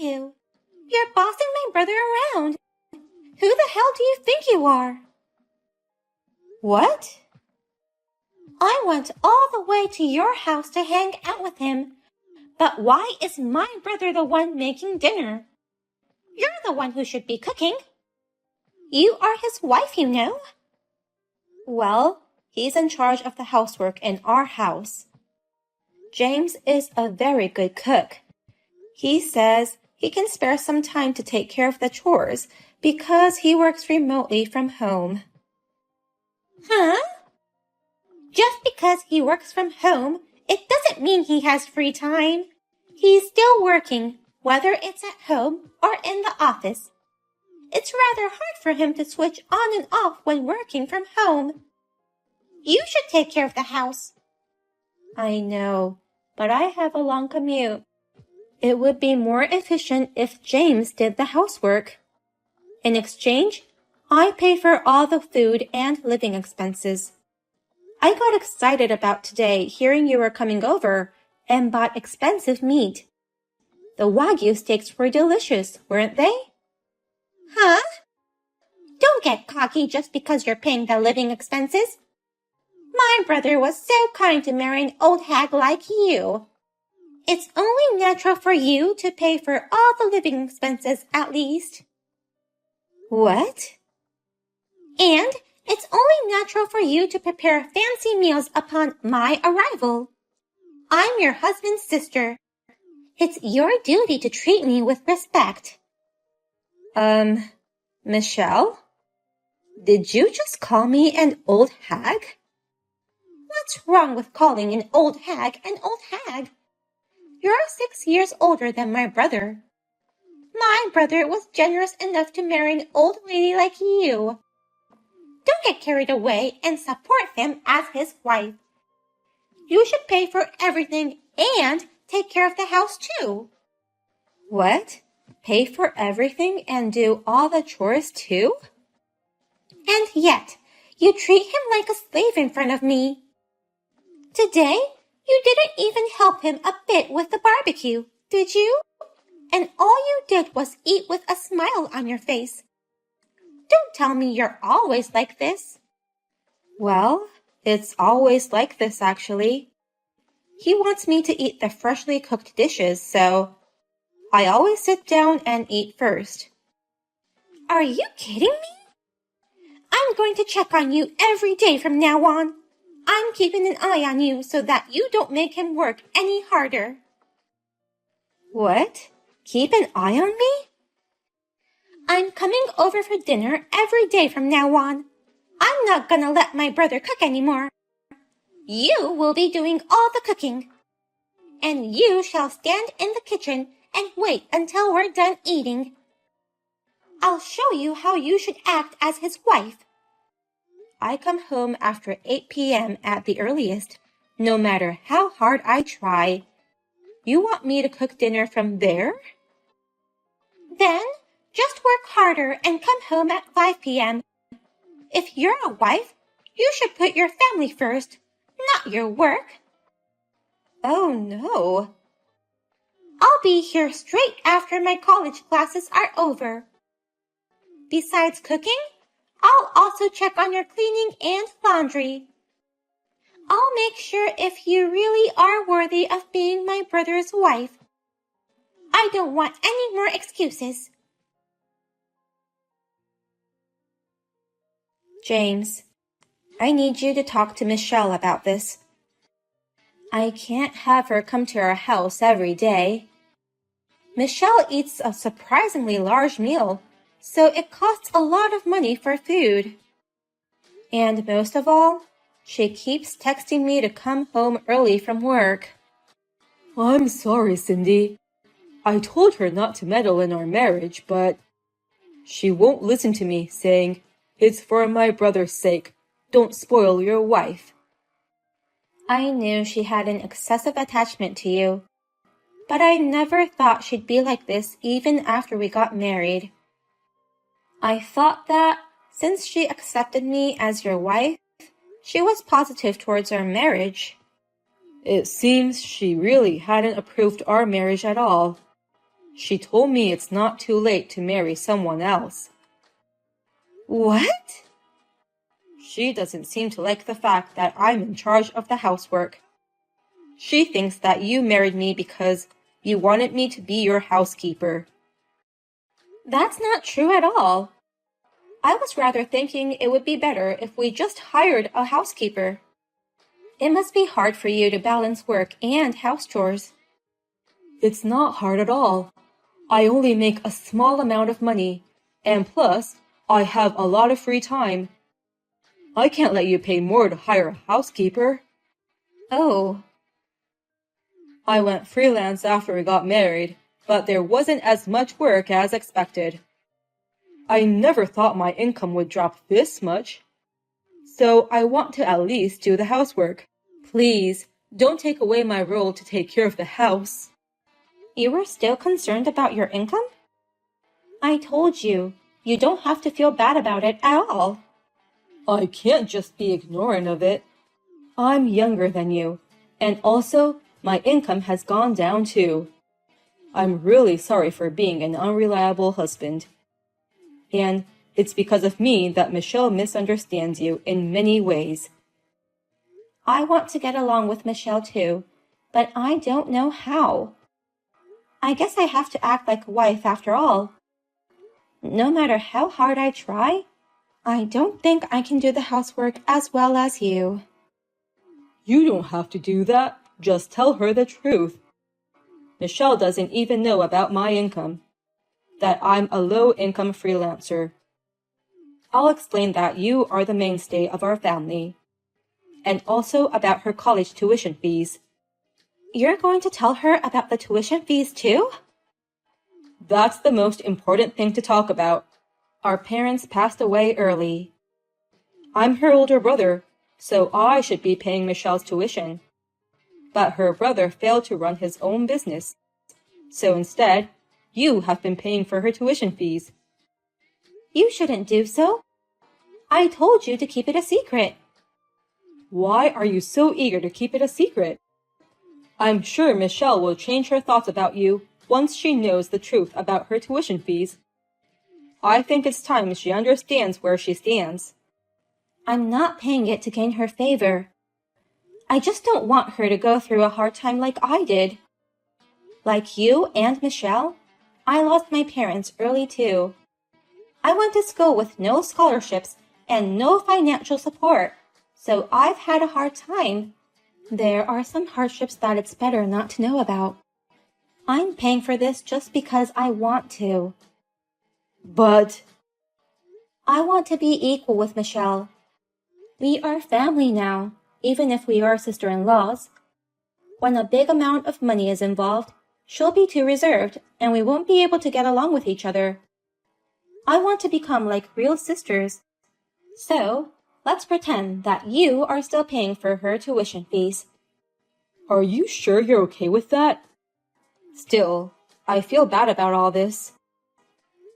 you? You're bossing my brother around. Who the hell do you think you are? What? I went all the way to your house to hang out with him. But why is my brother the one making dinner? You're the one who should be cooking. You are his wife, you know. Well, he's in charge of the housework in our house. James is a very good cook. He says he can spare some time to take care of the chores because he works remotely from home. Huh? Just because he works from home, it doesn't mean he has free time. He's still working, whether it's at home or in the office. It's rather hard for him to switch on and off when working from home. You should take care of the house. I know, but I have a long commute. It would be more efficient if James did the housework. In exchange, I pay for all the food and living expenses. I got excited about today hearing you were coming over and bought expensive meat. The Wagyu steaks were delicious, weren't they? Huh? Don't get cocky just because you're paying the living expenses. My brother was so kind to marry an old hag like you. It's only natural for you to pay for all the living expenses at least. What? And it's only natural for you to prepare fancy meals upon my arrival. I'm your husband's sister. It's your duty to treat me with respect. Michelle? Did you just call me an old hag? What's wrong with calling an old hag an old hag? You're 6 years older than my brother. My brother was generous enough to marry an old lady like you. Don't get carried away and support him as his wife. You should pay for everything and take care of the house too. What? Pay for everything and do all the chores too? And yet, you treat him like a slave in front of me. Today, you didn't even help him a bit with the barbecue, did you? And all you did was eat with a smile on your face. Don't tell me you're always like this. Well, it's always like this actually. He wants me to eat the freshly cooked dishes, so I always sit down and eat first. Are you kidding me? I'm going to check on you every day from now on. I'm keeping an eye on you so that you don't make him work any harder. What? Keep an eye on me? I'm coming over for dinner every day from now on. I'm not gonna let my brother cook anymore. You will be doing all the cooking. And you shall stand in the kitchen and wait until we're done eating. I'll show you how you should act as his wife. I come home after 8 p.m. at the earliest, no matter how hard I try. You want me to cook dinner from there? Then just work harder and come home at 5 p.m. If you're a wife, you should put your family first, not your work. Oh, no. I'll be here straight after my college classes are over. Besides cooking, I'll also check on your cleaning and laundry. I'll make sure if you really are worthy of being my brother's wife. I don't want any more excuses. James, I need you to talk to Michelle about this. I can't have her come to our house every day. Michelle eats a surprisingly large meal, so it costs a lot of money for food. And most of all, she keeps texting me to come home early from work. I'm sorry, Cindy. I told her not to meddle in our marriage, but she won't listen to me, saying, "It's for my brother's sake. Don't spoil your wife." I knew she had an excessive attachment to you, but I never thought she'd be like this even after we got married. I thought that, since she accepted me as your wife, she was positive towards our marriage. It seems she really hadn't approved our marriage at all. She told me it's not too late to marry someone else. What? She doesn't seem to like the fact that I'm in charge of the housework. She thinks that you married me because you wanted me to be your housekeeper. That's not true at all. I was rather thinking it would be better if we just hired a housekeeper. It must be hard for you to balance work and house chores. It's not hard at all. I only make a small amount of money, and plus, I have a lot of free time. I can't let you pay more to hire a housekeeper. Oh. I went freelance after we got married, but there wasn't as much work as expected. I never thought my income would drop this much. So I want to at least do the housework. Please, don't take away my role to take care of the house. You were still concerned about your income? I told you, you don't have to feel bad about it at all. I can't just be ignorant of it. I'm younger than you, and also my income has gone down too. I'm really sorry for being an unreliable husband. And it's because of me that Michelle misunderstands you in many ways. I want to get along with Michelle too, but I don't know how. I guess I have to act like a wife after all. No matter how hard I try, I don't think I can do the housework as well as you. You don't have to do that. Just tell her the truth. Michelle doesn't even know about my income, that I'm a low-income freelancer. I'll explain that you are the mainstay of our family, and also about her college tuition fees. You're going to tell her about the tuition fees too? That's the most important thing to talk about. Our parents passed away early. I'm her older brother, so I should be paying Michelle's tuition. But her brother failed to run his own business, so instead, you have been paying for her tuition fees. You shouldn't do so. I told you to keep it a secret. Why are you so eager to keep it a secret? I'm sure Michelle will change her thoughts about you once she knows the truth about her tuition fees. I think it's time she understands where she stands. I'm not paying it to gain her favor. I just don't want her to go through a hard time like I did. Like you and Michelle, I lost my parents early too. I went to school with no scholarships and no financial support, so I've had a hard time. There are some hardships that it's better not to know about. I'm paying for this just because I want to. But I want to be equal with Michelle. We are family now, even if we are sister-in-laws. When a big amount of money is involved, she'll be too reserved and we won't be able to get along with each other. I want to become like real sisters. So, let's pretend that you are still paying for her tuition fees. Are you sure you're okay with that? Still, I feel bad about all this.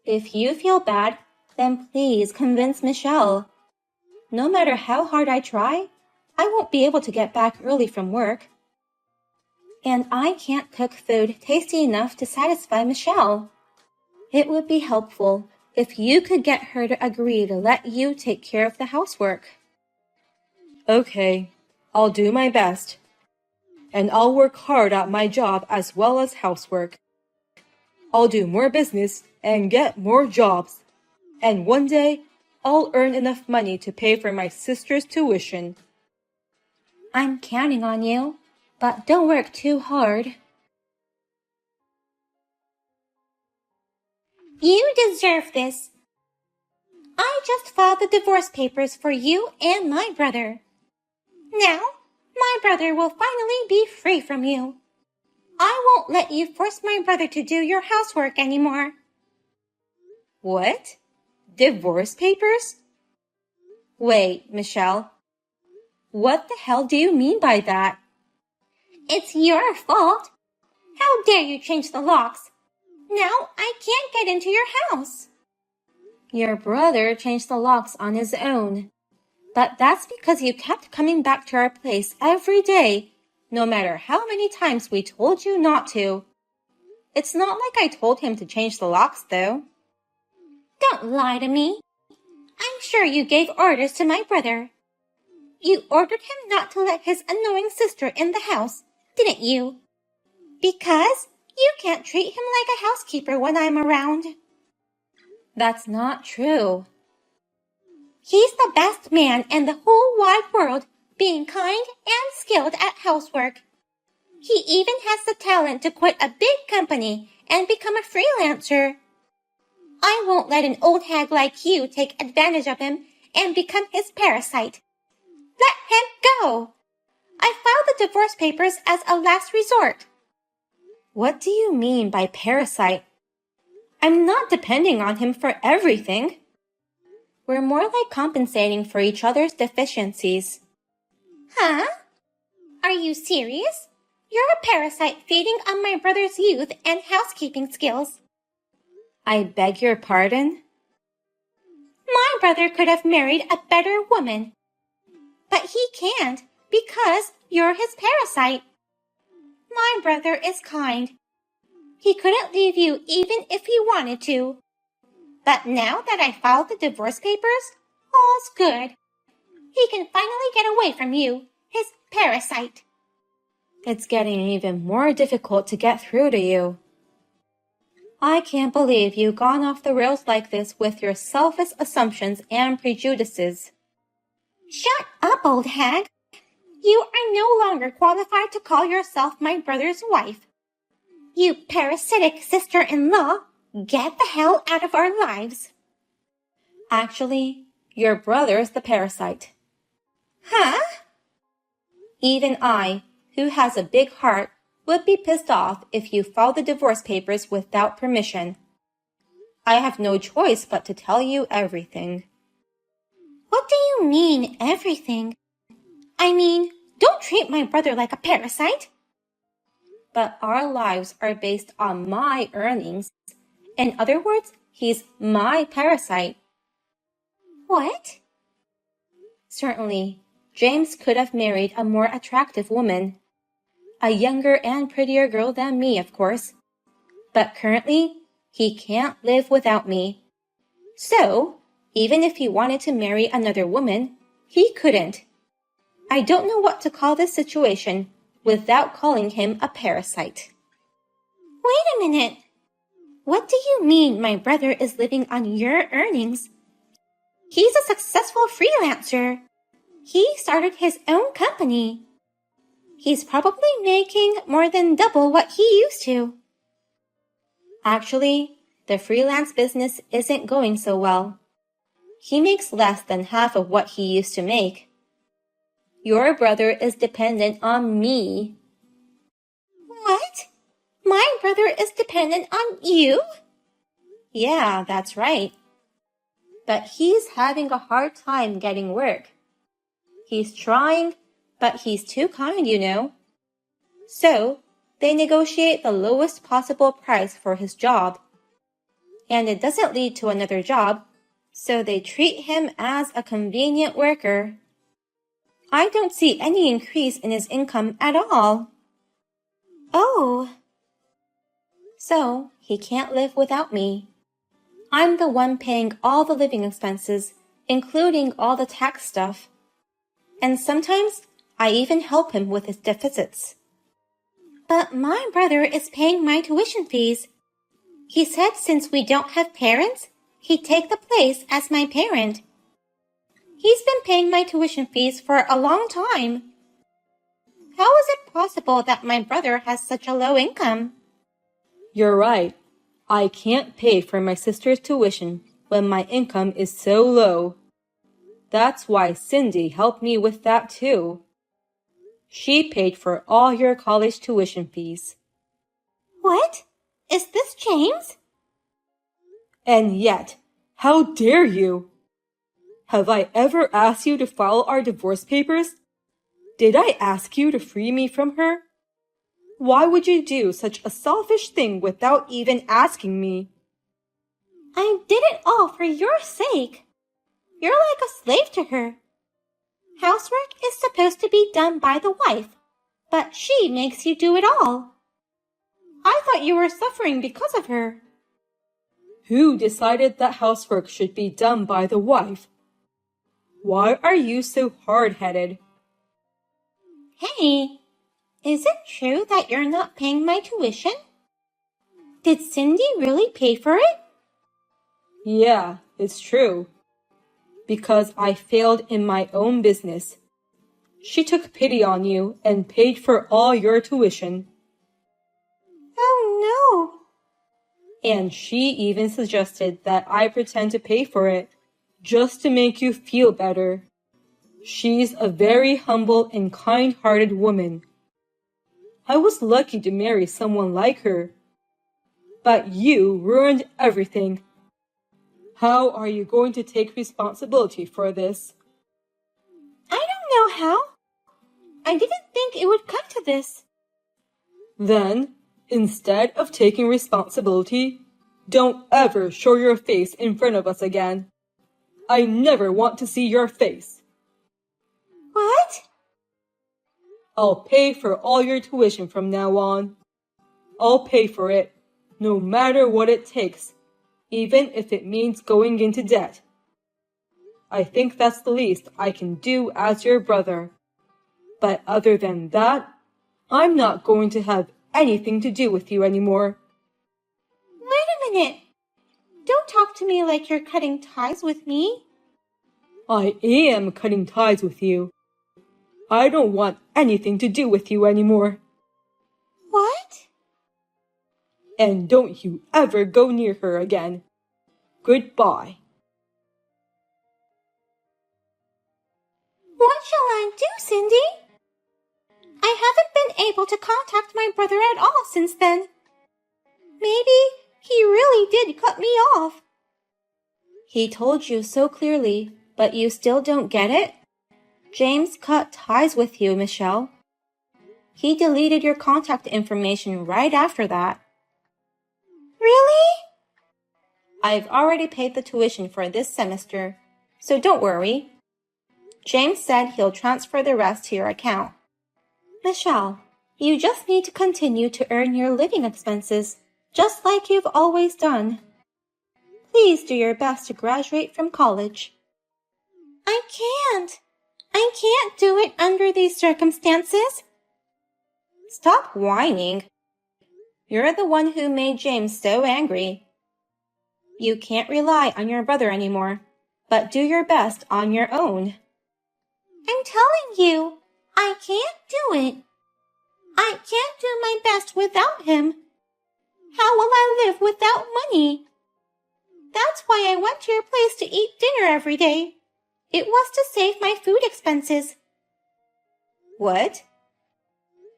If you feel bad, then please convince Michelle. No matter how hard I try, I won't be able to get back early from work. And I can't cook food tasty enough to satisfy Michelle. It would be helpful if you could get her to agree to let you take care of the housework. Okay, I'll do my best. And I'll work hard at my job as well as housework. I'll do more business and get more jobs. And one day, I'll earn enough money to pay for my sister's tuition. I'm counting on you, but don't work too hard. You deserve this. I just filed the divorce papers for you and my brother. Now, my brother will finally be free from you. I won't let you force my brother to do your housework anymore. What? Divorce papers? Wait, Michelle. What the hell do you mean by that? It's your fault. How dare you change the locks? Now I can't get into your house. Your brother changed the locks on his own. But that's because you kept coming back to our place every day, no matter how many times we told you not to. It's not like I told him to change the locks, though. Don't lie to me. I'm sure you gave orders to my brother. You ordered him not to let his annoying sister in the house, didn't you? Because you can't treat him like a housekeeper when I'm around. That's not true. He's the best man in the whole wide world, being kind and skilled at housework. He even has the talent to quit a big company and become a freelancer. I won't let an old hag like you take advantage of him and become his parasite. Let him go. I filed the divorce papers as a last resort. What do you mean by parasite? I'm not depending on him for everything. We're more like compensating for each other's deficiencies. Huh? Are you serious? You're a parasite feeding on my brother's youth and housekeeping skills. I beg your pardon? My brother could have married a better woman. But he can't because you're his parasite. My brother is kind. He couldn't leave you even if he wanted to. But now that I filed the divorce papers, all's good. He can finally get away from you, his parasite. It's getting even more difficult to get through to you. I can't believe you've gone off the rails like this with your selfish assumptions and prejudices. Shut up, old hag. You are no longer qualified to call yourself my brother's wife. You parasitic sister-in-law, get the hell out of our lives. Actually, your brother's the parasite. Huh? Even I, who has a big heart, would be pissed off if you filed the divorce papers without permission. I have no choice but to tell you everything. What do you mean, everything? I mean, don't treat my brother like a parasite. But our lives are based on my earnings. In other words, he's my parasite. What? Certainly, James could have married a more attractive woman. A younger and prettier girl than me, of course. But currently, he can't live without me. So, even if he wanted to marry another woman, he couldn't. I don't know what to call this situation without calling him a parasite. Wait a minute. What do you mean my brother is living on your earnings? He's a successful freelancer. He started his own company. He's probably making more than double what he used to. Actually, the freelance business isn't going so well. He makes less than half of what he used to make. Your brother is dependent on me. What? My brother is dependent on you? Yeah, that's right. But he's having a hard time getting work. He's trying, but he's too kind, you know. So, they negotiate the lowest possible price for his job. And it doesn't lead to another job, so they treat him as a convenient worker. I don't see any increase in his income at all. Oh. So, he can't live without me. I'm the one paying all the living expenses, including all the tax stuff. And sometimes, I even help him with his deficits. But my brother is paying my tuition fees. He said since we don't have parents, he'd take the place as my parent. He's been paying my tuition fees for a long time. How is it possible that my brother has such a low income? You're right. I can't pay for my sister's tuition when my income is so low. That's why Cindy helped me with that too. She paid for all your college tuition fees. What? Is this James? And yet, how dare you? Have I ever asked you to file our divorce papers? Did I ask you to free me from her? Why would you do such a selfish thing without even asking me? I did it all for your sake. You're like a slave to her. Housework is supposed to be done by the wife, but she makes you do it all. I thought you were suffering because of her. Who decided that housework should be done by the wife? Why are you so hard-headed? Hey, is it true that you're not paying my tuition? Did Cindy really pay for it? Yeah, it's true. Because I failed in my own business. She took pity on you and paid for all your tuition. Oh no! And she even suggested that I pretend to pay for it, just to make you feel better. She's a very humble and kind-hearted woman. I was lucky to marry someone like her. But you ruined everything. How are you going to take responsibility for this? I don't know how. I didn't think it would come to this. Then, instead of taking responsibility, don't ever show your face in front of us again. I never want to see your face. What? I'll pay for all your tuition from now on. I'll pay for it, no matter what it takes, even if it means going into debt. I think that's the least I can do as your brother. But other than that, I'm not going to have anything to do with you anymore. Wait a minute. Don't talk to me like you're cutting ties with me. I am cutting ties with you. I don't want anything to do with you anymore. What? And don't you ever go near her again. Goodbye. What shall I do, Cindy? I haven't been able to contact my brother at all since then. Maybe he really did cut me off. He told you so clearly, but you still don't get it? James cut ties with you, Michelle. He deleted your contact information right after that. Really? I've already paid the tuition for this semester, so don't worry. James said he'll transfer the rest to your account. Michelle, you just need to continue to earn your living expenses, just like you've always done. Please do your best to graduate from college. I can't. I can't do it under these circumstances. Stop whining. You're the one who made James so angry. You can't rely on your brother anymore, but do your best on your own. I'm telling you, I can't do it. I can't do my best without him. How will I live without money? That's why I went to your place to eat dinner every day. It was to save my food expenses. What?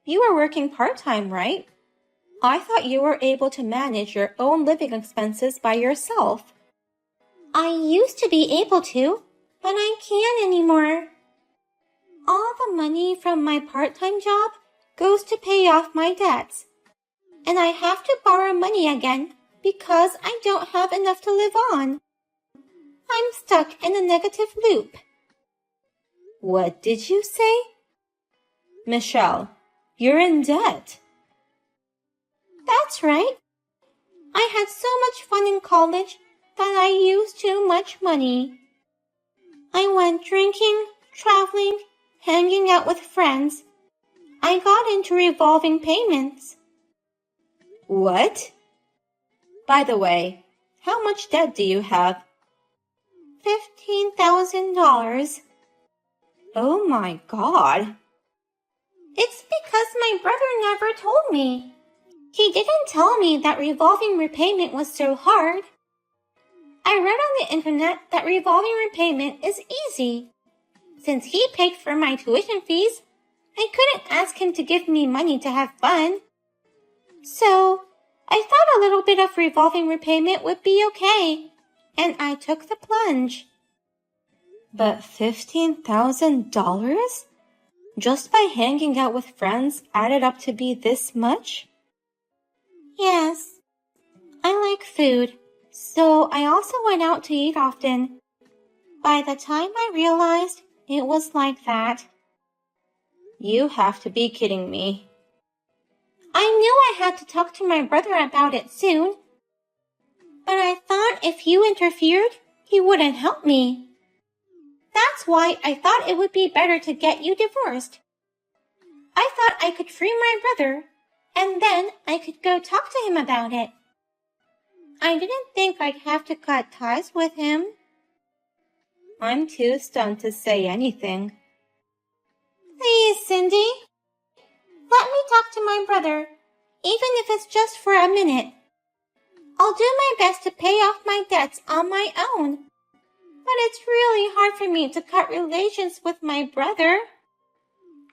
You were working part-time, right? I thought you were able to manage your own living expenses by yourself. I used to be able to, but I can't anymore. All the money from my part-time job goes to pay off my debts. And I have to borrow money again because I don't have enough to live on. I'm stuck in a negative loop. What did you say? Michelle, you're in debt. That's right. I had so much fun in college that I used too much money. I went drinking, traveling, hanging out with friends. I got into revolving payments. What? By the way, how much debt do you have? $15,000. Oh my God. It's because my brother never told me. He didn't tell me that revolving repayment was so hard. I read on the internet that revolving repayment is easy. Since he paid for my tuition fees, I couldn't ask him to give me money to have fun. So, I thought a little bit of revolving repayment would be okay, and I took the plunge. But $15,000? Just by hanging out with friends added up to be this much? Yes. I like food, so I also went out to eat often. By the time I realized it was like that. You have to be kidding me. I knew I had to talk to my brother about it soon. But I thought if you interfered, he wouldn't help me. That's why I thought it would be better to get you divorced. I thought I could free my brother, and then I could go talk to him about it. I didn't think I'd have to cut ties with him. I'm too stunned to say anything. Please, Cindy. Let me talk to my brother, even if it's just for a minute. I'll do my best to pay off my debts on my own. But it's really hard for me to cut relations with my brother.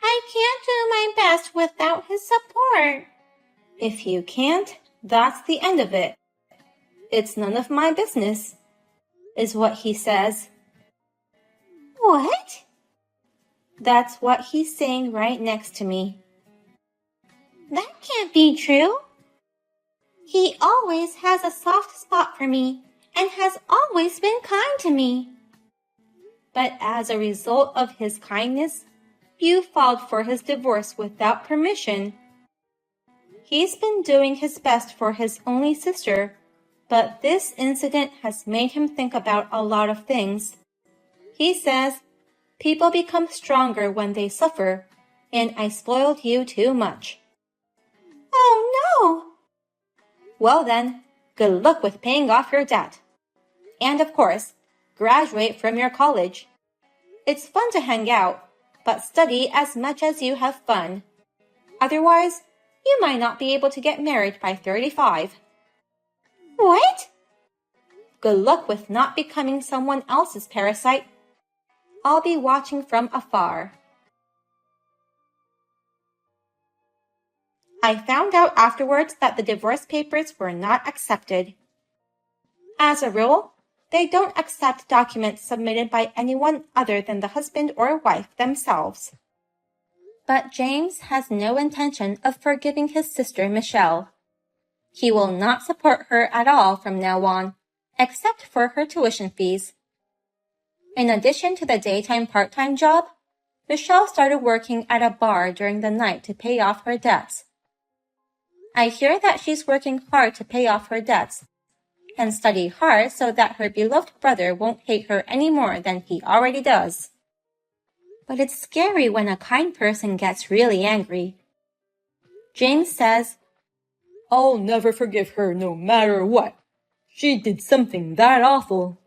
I can't do my best without his support. If you can't, that's the end of it. It's none of my business, is what he says. What? That's what he's saying right next to me. That can't be true. He always has a soft spot for me and has always been kind to me. But as a result of his kindness, you filed for his divorce without permission. He's been doing his best for his only sister, but this incident has made him think about a lot of things. He says, people become stronger when they suffer, and I spoiled you too much. Oh no! Well then, good luck with paying off your debt. And of course, graduate from your college. It's fun to hang out, but study as much as you have fun. Otherwise, you might not be able to get married by 35. What? Good luck with not becoming someone else's parasite. I'll be watching from afar. I found out afterwards that the divorce papers were not accepted. As a rule, they don't accept documents submitted by anyone other than the husband or wife themselves. But James has no intention of forgiving his sister Michelle. He will not support her at all from now on, except for her tuition fees. In addition to the daytime part-time job, Michelle started working at a bar during the night to pay off her debts. I hear that she's working hard to pay off her debts and study hard so that her beloved brother won't hate her any more than he already does. But it's scary when a kind person gets really angry. James says, I'll never forgive her no matter what. She did something that awful.